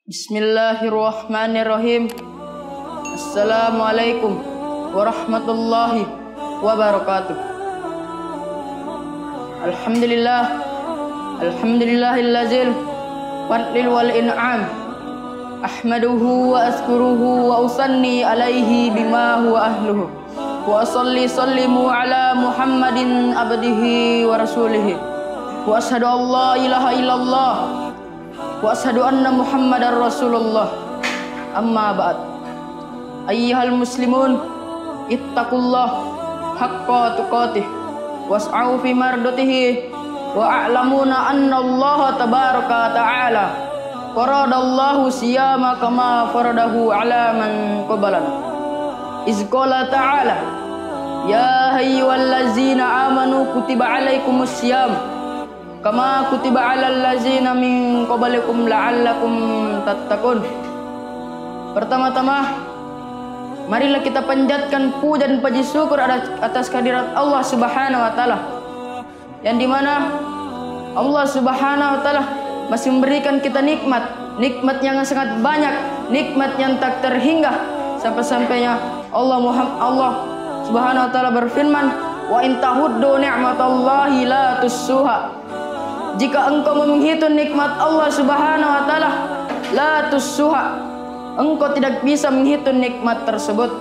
Bismillahirrahmanirrahim. Assalamualaikum warahmatullahi wabarakatuh. Alhamdulillah, alhamdulillahillazil fadlil wal in'am. Ahmaduhu wa azkuruhu wa usanni alaihi bima huwa ahluhu. Wa sallimu ala Muhammadin abdihi wa rasulihi. Wa ashhadu an la ilaha illallah wa ashhadu anna Muhammadar Rasulullah. Amma ba'd. Ayyuhal muslimun, ittaqullah haqqa tuqatih was'au fi mardatihi wa a'lamuna anna Allah tabaraka ta'ala faradallahu siyama kama faradahu ala man qabalana. Iz qala ta'ala ya ayyuhallazina amanu kutiba alaikumus siyam kama kutiba alal ladzina min qablikum la'allakum tattaqun. Pertama-tama, marilah kita panjatkan puja dan puji syukur atas kehadirat Allah Subhanahu wa taala, yang dimana Allah Subhanahu wa taala masih memberikan kita nikmat yang sangat banyak, nikmat yang tak terhingga, sampai-sampainya Allah Subhanahu wa taala berfirman, wa in tahuddu ni'matallahi la tussuha. Jika engkau menghitung nikmat Allah Subhanahu wa taala, la tussuha, engkau tidak bisa menghitung nikmat tersebut.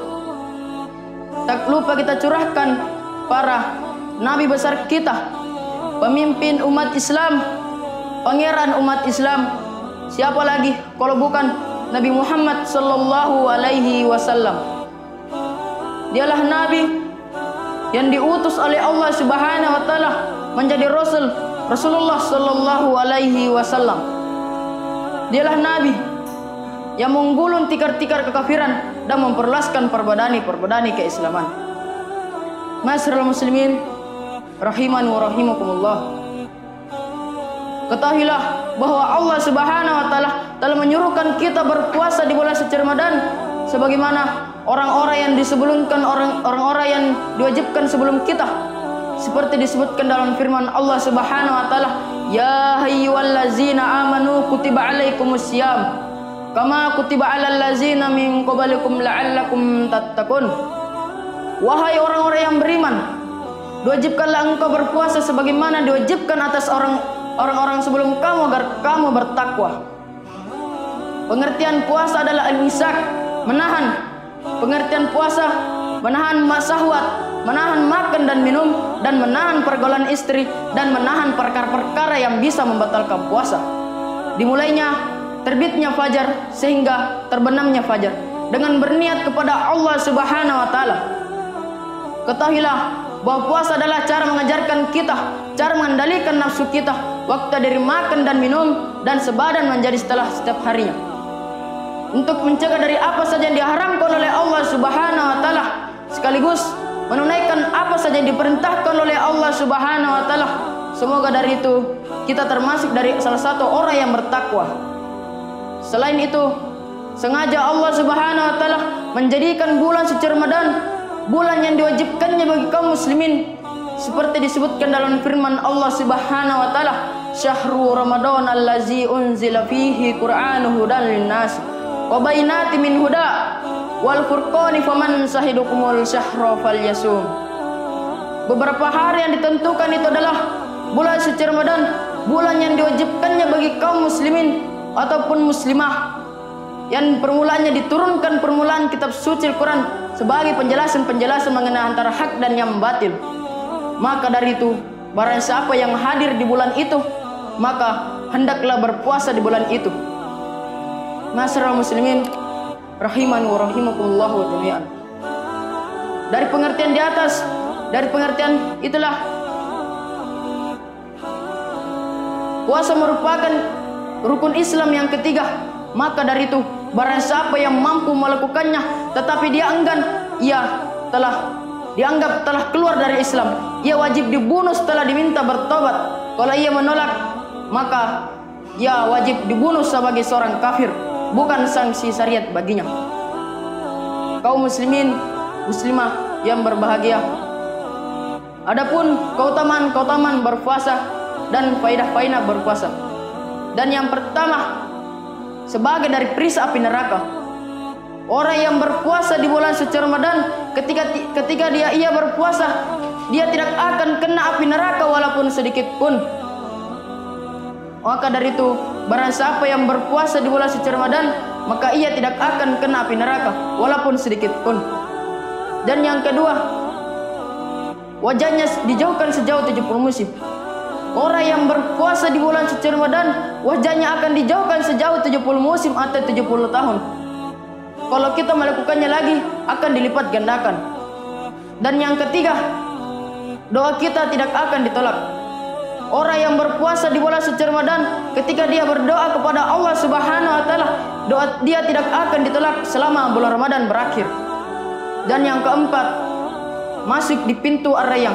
Tak lupa kita curahkan para nabi besar kita, pemimpin umat Islam, pangeran umat Islam. Siapa lagi kalau bukan Nabi Muhammad sallallahu alaihi wasallam. Dialah nabi yang diutus oleh Allah Subhanahu wa taala menjadi Rasulullah sallallahu alaihi wasallam. Dialah nabi yang menggulung tikar-tikar kekafiran dan memperluaskan perbedaan keislaman. Masyarul muslimin rahimani wa rahimakumullah. Ketahuilah bahwa Allah Subhanahu wa taala telah menyuruhkan kita berpuasa di bulan suci Ramadan sebagaimana orang-orang yang disebelumkan, orang-orang yang diwajibkan sebelum kita, seperti disebutkan dalam firman Allah Subhanahu wa taala, ya ayyuhallazina amanu kutiba alaikumus syiyam kama kutiba alal ladzina min qablikum la'allakum tattaqun. Wahai orang-orang yang beriman, diwajibkanlah engkau berpuasa sebagaimana diwajibkan atas orang-orang sebelum kamu agar kamu bertakwa. Pengertian puasa adalah al-imsak, menahan. Pengertian puasa menahan syahwat, menahan makan dan minum, dan menahan pergaulan istri, dan menahan perkara-perkara yang bisa membatalkan puasa. Dimulainya terbitnya fajar sehingga terbenamnya fajar dengan berniat kepada Allah Subhanahu wa taala. Ketahuilah bahwa puasa adalah cara mengajarkan kita, cara mengendalikan nafsu kita, waktu dari makan dan minum dan sebadan menjadi setelah setiap harinya, untuk mencegah dari apa saja yang diharamkan oleh Allah Subhanahu wa taala, sekaligus menunaikan apa saja yang diperintahkan oleh Allah Subhanahu wa taala. Semoga dari itu kita termasuk dari salah satu orang yang bertakwa. Selain itu, sengaja Allah Subhanahu wa taala menjadikan bulan suci Ramadan bulan yang diwajibkannya bagi kaum muslimin, seperti disebutkan dalam firman Allah Subhanahu wa taala, syahrul ramadan allazi unzila fihi qur'anu hudan linnas wa bayyinatin min huda wal furqani faman sahidukumul syahra falyasum. Beberapa hari yang ditentukan itu adalah bulan suci Ramadan, bulan yang diwajibkannya bagi kaum muslimin ataupun muslimah, yang permulaannya diturunkan permulaan kitab suci Al-Quran sebagai penjelasan mengenai antara hak dan yang batil. Maka dari itu, barang siapa yang hadir di bulan itu, maka hendaklah berpuasa di bulan itu. Masyarul muslimin rahimani wa rahimakumullah wa jami'an. Dari pengertian di atas, dari pengertian itulah puasa merupakan rukun Islam yang ketiga. Maka dari itu, barang siapa yang mampu melakukannya tetapi dia enggan, ia telah dianggap telah keluar dari Islam. Ia wajib dibunuh setelah diminta bertobat. Kalau ia menolak, maka ia wajib dibunuh sebagai seorang kafir, bukan sanksi syariat baginya. Kaum muslimin, muslimah yang berbahagia, adapun keutamaan berpuasa dan faidah-faidah berpuasa. Dan yang pertama, sebagai dari perisai api neraka. Orang yang berpuasa di bulan suci Ramadan, ketika ia berpuasa, dia tidak akan kena api neraka walaupun sedikit pun. Maka dari itu, barang siapa yang berpuasa di bulan suci Ramadan, maka ia tidak akan kena api neraka walaupun sedikit pun. Dan yang kedua, wajahnya dijauhkan sejauh 70 musim. Orang yang berpuasa di bulan suci Ramadan, wajahnya akan dijauhkan sejauh 70 musim atau 70 tahun. Kalau kita melakukannya lagi, akan dilipat gandakan. Dan yang ketiga, doa kita tidak akan ditolak. Orang yang berpuasa di bulan suci Ramadan, ketika dia berdoa kepada Allah Subhanahu wa taala, doa dia tidak akan ditolak selama bulan Ramadan berakhir. Dan yang keempat, masuk di pintu Ar-Rayyan,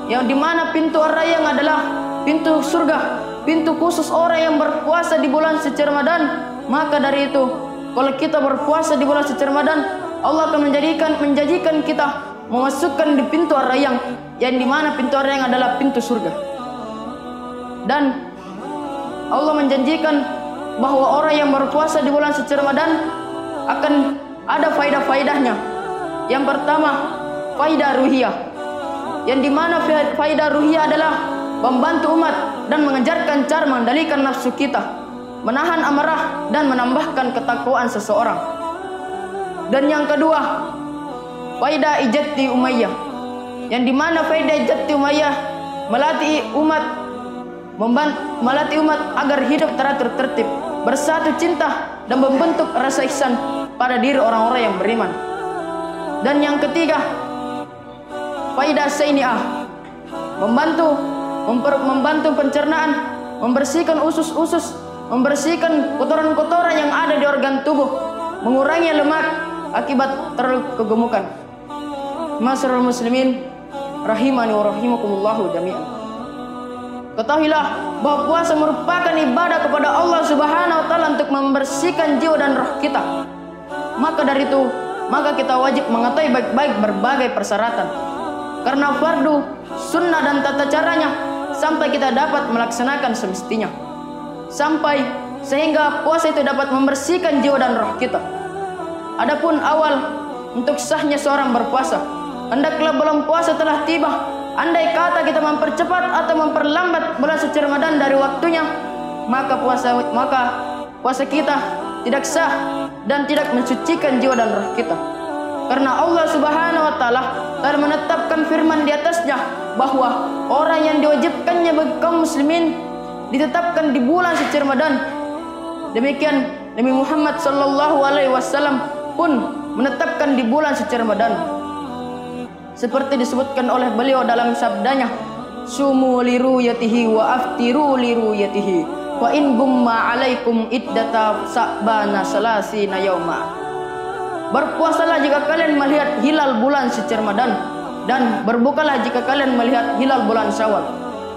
yang dimana pintu Ar-Rayyan adalah pintu surga, pintu khusus orang yang berpuasa di bulan suci Ramadan. Maka dari itu, kalau kita berpuasa di bulan suci Ramadan, Allah akan menjanjikan kita memasukkan di pintu Ar-Rayyan, yang dimana pintu Ar-Rayyan adalah pintu surga. Dan Allah menjanjikan bahwa orang yang berpuasa di bulan suci Ramadan akan ada faidah-faidahnya. Yang pertama, faidah ruhiyah, yang dimana faidah ruhiyah adalah membantu umat dan mengajarkan cara mengendalikan nafsu kita, menahan amarah dan menambahkan ketakwaan seseorang. Dan yang kedua, faidah ijatti Umayyah, yang dimana faidah ijatti Umayyah melatih umat agar hidup teratur tertib, bersatu cinta dan membentuk rasa ihsan pada diri orang-orang yang beriman. Dan yang ketiga, faidah sainiah, membantu pencernaan, membersihkan usus-usus, membersihkan kotoran-kotoran yang ada di organ tubuh, mengurangi lemak akibat terlalu kegemukan. Ma'asyiral muslimin rahimani wa rahimakumullahu jami'an. Ketahuilah bahwa puasa merupakan ibadah kepada Allah Subhanahu wa taala untuk membersihkan jiwa dan roh kita. Maka dari itu, maka kita wajib mengetahui baik-baik berbagai persyaratan. Karena fardu, sunnah dan tata caranya sampai kita dapat melaksanakan semestinya. Sehingga puasa itu dapat membersihkan jiwa dan roh kita. Adapun awal untuk sahnya seorang berpuasa, hendaklah bulan puasa telah tiba. Andai kata kita mempercepat atau memperlambat bulan suci Ramadan dari waktunya, maka puasa kita tidak sah dan tidak mensucikan jiwa dan roh kita. Karena Allah Subhanahu wa taala telah menetapkan firman di atasnya bahwa orang yang diwajibkannya bagi kaum muslimin ditetapkan di bulan suci Ramadan. Demikian Nabi Muhammad sallallahu alaihi wasallam pun menetapkan di bulan suci Ramadan. Seperti disebutkan oleh beliau dalam sabdanya, sumu liruyatihi wa aftiru liruyatihi wa in gumma alaikum iddata sa'bana salasina yauma. Berpuasalah jika kalian melihat hilal bulan suci Ramadan, dan berbukalah jika kalian melihat hilal bulan Syawal.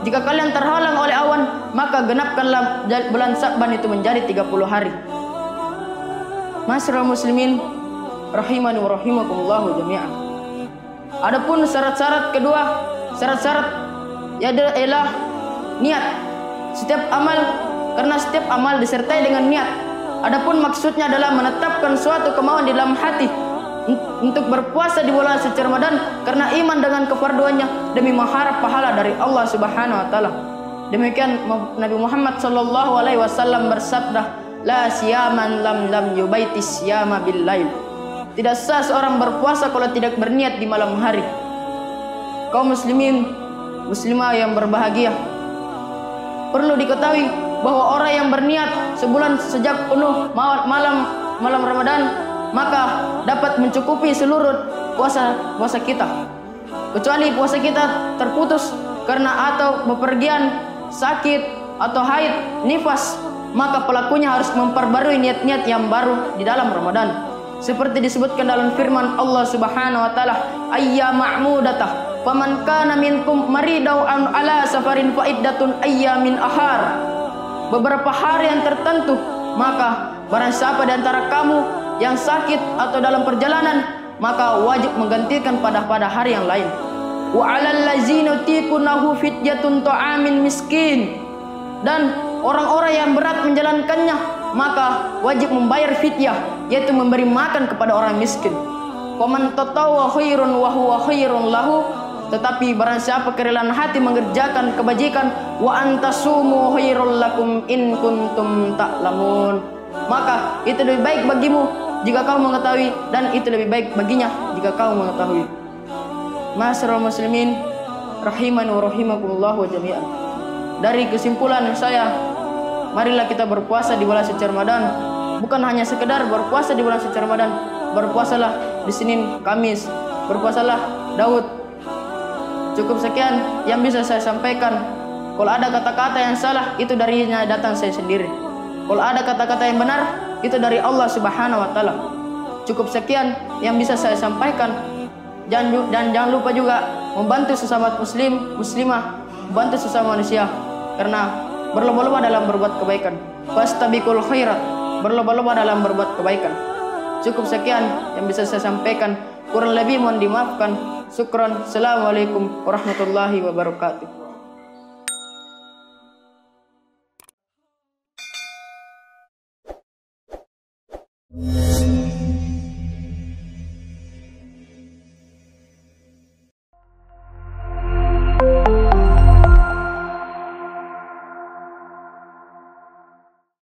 Jika kalian terhalang oleh awan, maka genapkanlah bulan Sa'ban itu menjadi 30 hari. Ma'asyiral muslimin rahimani wa rahimakumullahu jami'an. Adapun syarat-syarat kedua, syarat-syarat ialah niat setiap amal, karena setiap amal disertai dengan niat. Adapun maksudnya adalah menetapkan suatu kemauan di dalam hati untuk berpuasa di bulan suci Ramadan karena iman dengan kefarduannya demi mengharap pahala dari Allah Subhanahu wa taala. Demikian Nabi Muhammad sallallahu alaihi wasallam bersabda, la siyaman lam yubaiti siyama bil lail. Tidak sah seorang berpuasa kalau tidak berniat di malam hari. Kaum muslimin, muslimah yang berbahagia, perlu diketahui bahwa orang yang berniat sebulan sejak penuh malam Ramadan, maka dapat mencukupi seluruh puasa kita. Kecuali puasa kita terputus karena atau bepergian, sakit atau haid, nifas, maka pelakunya harus memperbarui niat-niat yang baru di dalam Ramadan. Seperti disebutkan dalam firman Allah Subhanahu wa taala, ayyam ma'mudatah faman kana minkum maridau an ala safarin fa iddatun ayyamin ahar. Beberapa hari yang tertentu, maka barang siapa di antara kamu yang sakit atau dalam perjalanan, maka wajib menggantikan pada hari yang lain. Wa 'alal ladzina tiqunahu fidyatun ta'amin miskin. Dan orang-orang yang berat menjalankannya, maka wajib membayar fidyah, yaitu memberi makan kepada orang miskin. Waman tatawwa khairun wa huwa khairun lahu, tetapi barang siapa kerelaan hati mengerjakan kebajikan, wa antasumu khairul lakum in kuntum ta'lamun, maka itu lebih baik bagimu jika kau mengetahui, dan itu lebih baik baginya jika kau mengetahui. Ma'asyiral muslimin rahimani wa rahimakumullah wa jami'an. Dari kesimpulan saya, marilah kita berpuasa di bulan suci Ramadan. Bukan hanya sekedar berpuasa di bulan suci Ramadan, berpuasalah di Senin, Kamis, berpuasalah Daud. Cukup sekian yang bisa saya sampaikan. Kalau ada kata-kata yang salah, itu darinya datang saya sendiri. Kalau ada kata-kata yang benar, itu dari Allah Subhanahu wa taala. Cukup sekian yang bisa saya sampaikan. Dan jangan lupa juga membantu sesama muslim, muslimah, membantu sesama manusia, karena berlomba-lomba dalam berbuat kebaikan. Fastabiqul khairat, berlomba-lomba dalam berbuat kebaikan. Cukup sekian yang bisa saya sampaikan. Kurang lebih mohon dimaafkan. Syukran. Assalamualaikum warahmatullahi wabarakatuh.